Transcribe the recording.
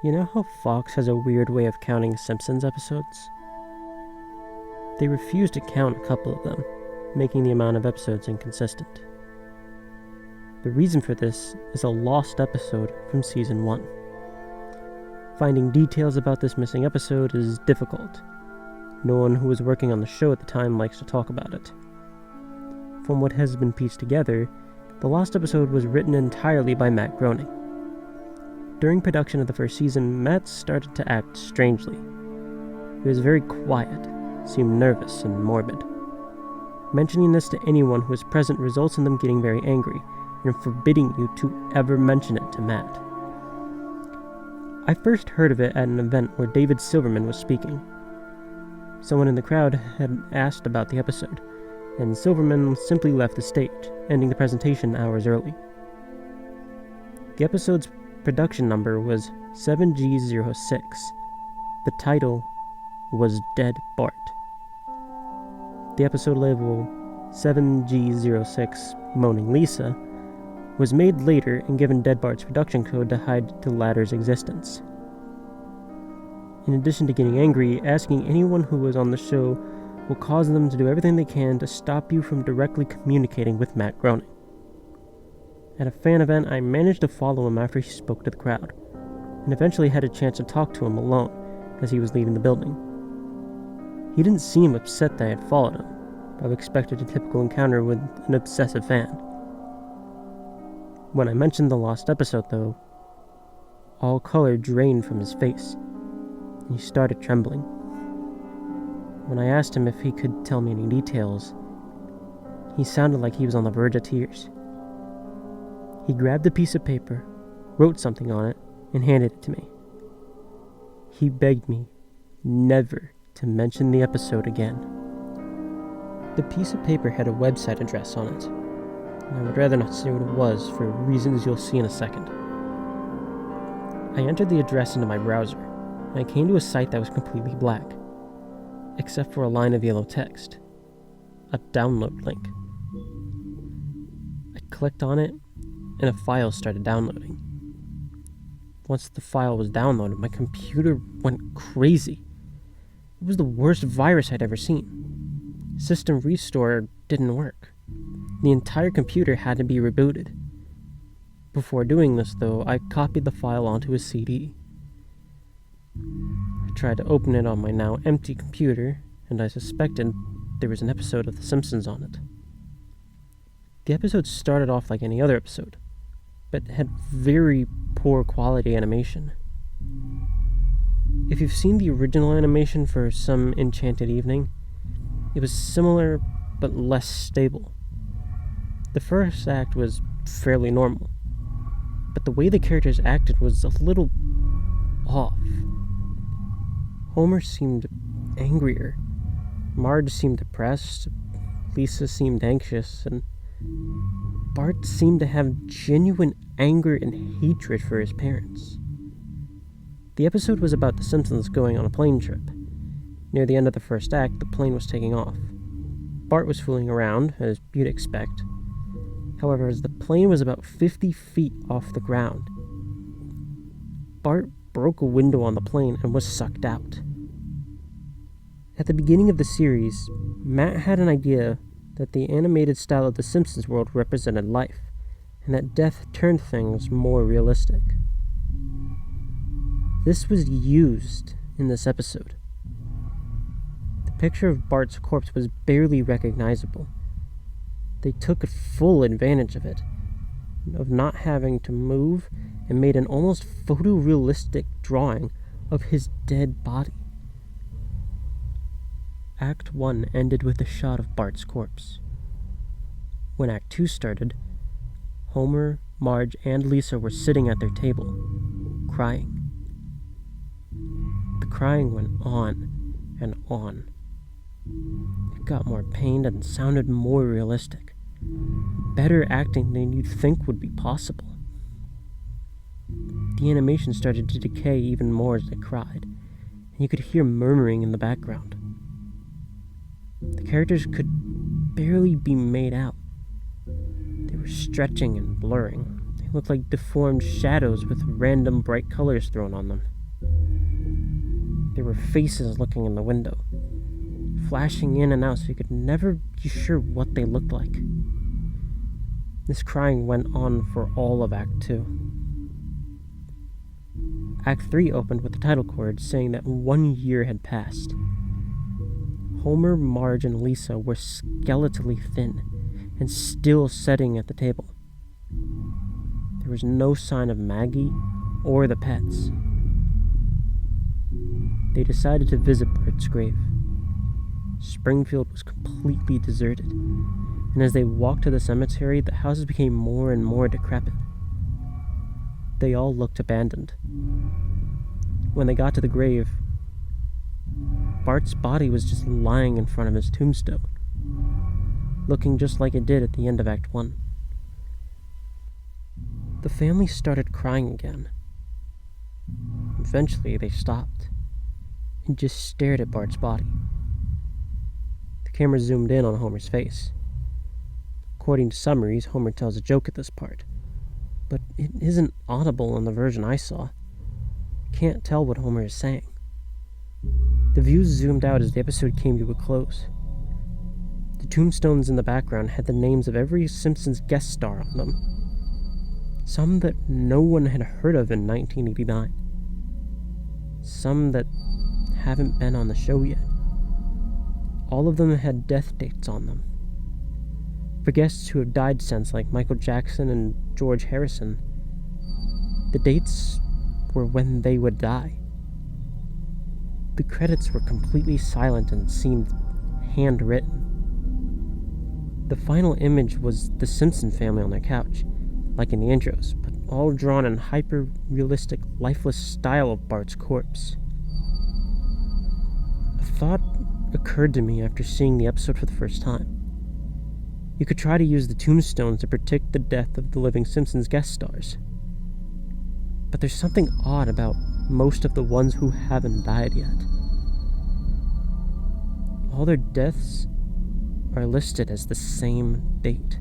You know how Fox has a weird way of counting Simpsons episodes? They refuse to count a couple of them, making the amount of episodes inconsistent. The reason for this is a lost episode from Season 1. Finding details about this missing episode is difficult. No one who was working on the show at the time likes to talk about it. From what has been pieced together, the lost episode was written entirely by Matt Groening. During production of the first season, Matt started to act strangely. He was very quiet, seemed nervous and morbid. Mentioning this to anyone who was present results in them getting very angry and forbidding you to ever mention it to Matt. I first heard of it at an event where David Silverman was speaking. Someone in the crowd had asked about the episode, and Silverman simply left the stage, ending the presentation hours early. The episode's production number was 7G06. The title was Dead Bart. The episode label 7G06 Moaning Lisa was made later and given Dead Bart's production code to hide the latter's existence. In addition to getting angry, asking anyone who was on the show will cause them to do everything they can to stop you from directly communicating with Matt Groening. At a fan event, I managed to follow him after he spoke to the crowd, and eventually had a chance to talk to him alone as he was leaving the building. He didn't seem upset that I had followed him, but I expected a typical encounter with an obsessive fan. When I mentioned the lost episode, though, all color drained from his face, and he started trembling. When I asked him if he could tell me any details, he sounded like he was on the verge of tears. He grabbed a piece of paper, wrote something on it, and handed it to me. He begged me never to mention the episode again. The piece of paper had a website address on it, and I would rather not say what it was for reasons you'll see in a second. I entered the address into my browser, and I came to a site that was completely black, except for a line of yellow text, a download link. I clicked on it, and a file started downloading. Once the file was downloaded, my computer went crazy. It was the worst virus I'd ever seen. System restore didn't work. The entire computer had to be rebooted. Before doing this, though, I copied the file onto a CD. I tried to open it on my now empty computer, and I suspected there was an episode of The Simpsons on it. The episode started off like any other episode, but had very poor quality animation. If you've seen the original animation for Some Enchanted Evening, it was similar but less stable. The first act was fairly normal, but the way the characters acted was a little off. Homer seemed angrier, Marge seemed depressed, Lisa seemed anxious, and Bart seemed to have genuine anger and hatred for his parents. The episode was about the Simpsons going on a plane trip. Near the end of the first act, the plane was taking off. Bart was fooling around, as you'd expect. However, as the plane was about 50 feet off the ground, Bart broke a window on the plane and was sucked out. At the beginning of the series, Matt had an idea that the animated style of the Simpsons world represented life, and that death turned things more realistic. This was used in this episode. The picture of Bart's corpse was barely recognizable. They took full advantage of it, of not having to move, and made an almost photorealistic drawing of his dead body. Act 1 ended with a shot of Bart's corpse. When Act 2 started, Homer, Marge, and Lisa were sitting at their table, crying. The crying went on and on. It got more pained and sounded more realistic. Better acting than you'd think would be possible. The animation started to decay even more as they cried, and you could hear murmuring in the background. The characters could barely be made out. They were stretching and blurring. They looked like deformed shadows with random bright colors thrown on them. There were faces looking in the window, flashing in and out so you could never be sure what they looked like. This crying went on for all of Act 2. Act 3 opened with the title chord saying that 1 year had passed. Homer, Marge, and Lisa were skeletally thin and still sitting at the table. There was no sign of Maggie or the pets. They decided to visit Bart's grave. Springfield was completely deserted, and as they walked to the cemetery, the houses became more and more decrepit. They all looked abandoned. When they got to the grave, Bart's body was just lying in front of his tombstone, looking just like it did at the end of Act 1. The family started crying again. Eventually, they stopped and just stared at Bart's body. The camera zoomed in on Homer's face. According to summaries, Homer tells a joke at this part, but it isn't audible in the version I saw. Can't tell what Homer is saying. The views zoomed out as the episode came to a close. The tombstones in the background had the names of every Simpsons guest star on them. Some that no one had heard of in 1989. Some that haven't been on the show yet. All of them had death dates on them. For guests who have died since, like Michael Jackson and George Harrison, the dates were when they would die. The credits were completely silent and seemed handwritten. The final image was the Simpson family on their couch, like in the intros, but all drawn in hyper-realistic, lifeless style of Bart's corpse. A thought occurred to me after seeing the episode for the first time. You could try to use the tombstones to predict the death of the living Simpsons guest stars. But there's something odd about most of the ones who haven't died yet. All their deaths are listed as the same date.